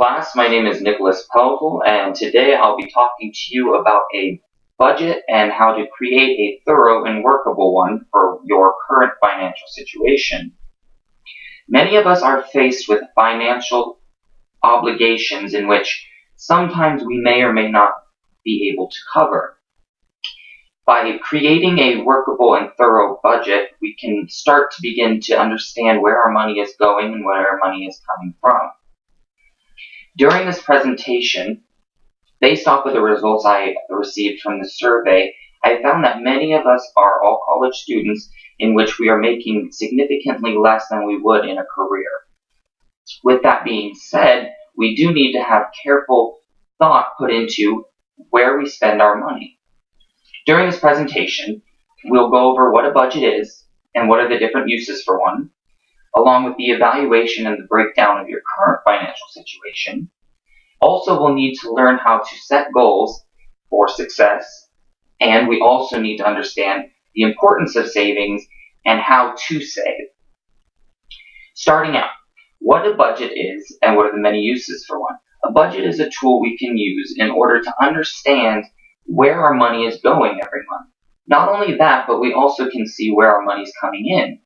class, my name is Nicholas Pelvel, and today I'll be talking to you about a budget and how to create a thorough and workable one for your current financial situation. Many of us are faced with financial obligations in which sometimes we may or may not be able to cover. By creating a workable and thorough budget, we can start to begin to understand where our money is going and where our money is coming from. During this presentation, based off of the results I received from the survey, I found that many of us are all college students in which we are making significantly less than we would in a career. With that being said, we do need to have careful thought put into where we spend our money. During this presentation, we'll go over what a budget is and what are the different uses for one, along with the evaluation and the breakdown of your current financial situation. Also, we'll need to learn how to set goals for success, and we also need to understand the importance of savings and how to save. Starting out, what a budget is and what are the many uses for one. A budget is a tool we can use in order to understand where our money is going every month. Not only that, but we also can see where our money is coming in.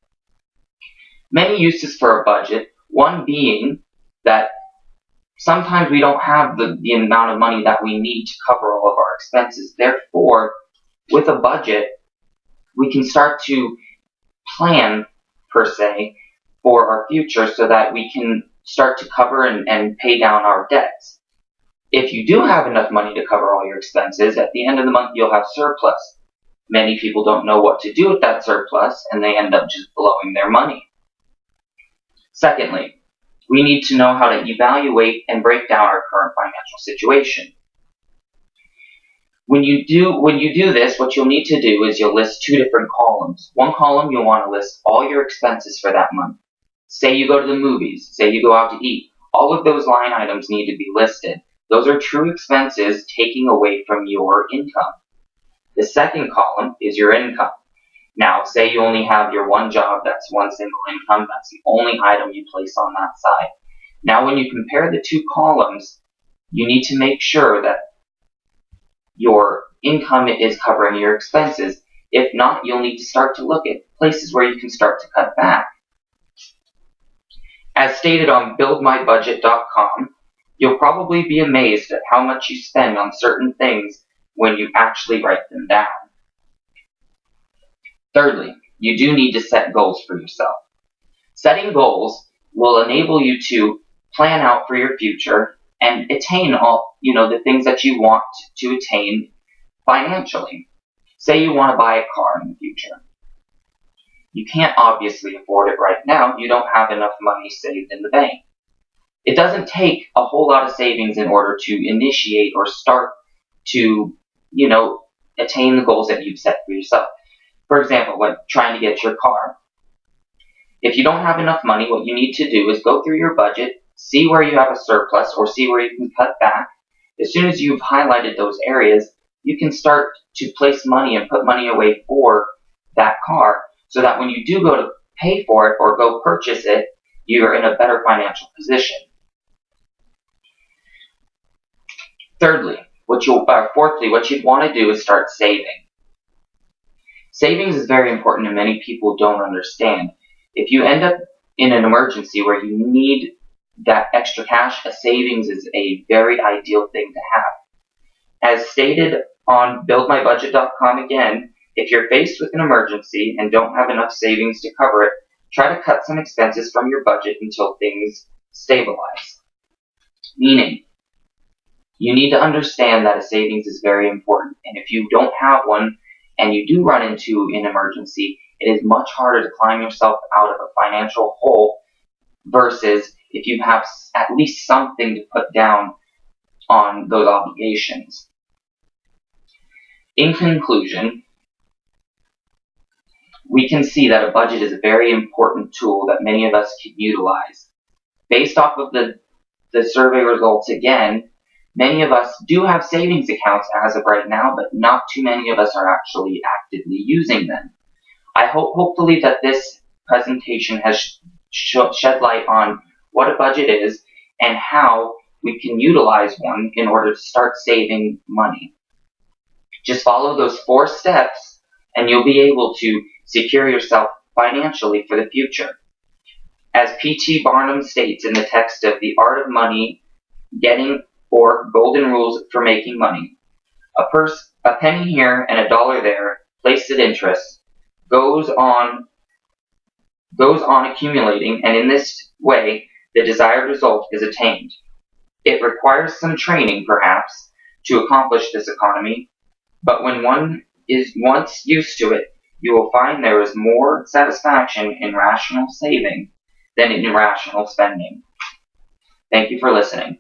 Many uses for a budget, one being that sometimes we don't have the amount of money that we need to cover all of our expenses. Therefore, with a budget, we can start to plan, per se, for our future so that we can start to cover and pay down our debts. If you do have enough money to cover all your expenses, at the end of the month you'll have surplus. Many people don't know what to do with that surplus, and they end up just blowing their money. Secondly, we need to know how to evaluate and break down our current financial situation. When you do this, what you'll need to do is you'll list two different columns. One column, you'll want to list all your expenses for that month. Say you go to the movies, say you go out to eat. All of those line items need to be listed. Those are true expenses taking away from your income. The second column is your income. Now, say you only have your one job, that's one single income, that's the only item you place on that side. Now, when you compare the two columns, you need to make sure that your income is covering your expenses. If not, you'll need to start to look at places where you can start to cut back. As stated on buildmybudget.com, you'll probably be amazed at how much you spend on certain things when you actually write them down. Thirdly, you do need to set goals for yourself. Setting goals will enable you to plan out for your future and attain all, the things that you want to attain financially. Say you want to buy a car in the future. You can't obviously afford it right now. You don't have enough money saved in the bank. It doesn't take a whole lot of savings in order to initiate or start to, attain the goals that you've set for yourself. For example, when trying to get your car. If you don't have enough money, what you need to do is go through your budget, see where you have a surplus or see where you can cut back. As soon as you've highlighted those areas, you can start to place money and put money away for that car so that when you do go to pay for it or go purchase it, you're in a better financial position. Fourthly, what you'd want to do is start saving. Savings is very important and many people don't understand. If you end up in an emergency where you need that extra cash, a savings is a very ideal thing to have. As stated on buildmybudget.com again, if you're faced with an emergency and don't have enough savings to cover it, try to cut some expenses from your budget until things stabilize. Meaning, you need to understand that a savings is very important, and if you don't have one and you do run into an emergency, it is much harder to climb yourself out of a financial hole versus if you have at least something to put down on those obligations. In conclusion, we can see that a budget is a very important tool that many of us can utilize. Based off of the survey results again, many of us do have savings accounts as of right now, but not too many of us are actually actively using them. I hopefully that this presentation has shed light on what a budget is and how we can utilize one in order to start saving money. Just follow those 4 steps and you'll be able to secure yourself financially for the future. As P.T. Barnum states in the text of The Art of Money Getting, or Golden Rules for Making Money, a penny here and a dollar there, placed at interest, goes on accumulating, and in this way the desired result is attained. It requires some training, perhaps, to accomplish this economy, but when one is once used to it, you will find there is more satisfaction in rational saving than in irrational spending. Thank you for listening.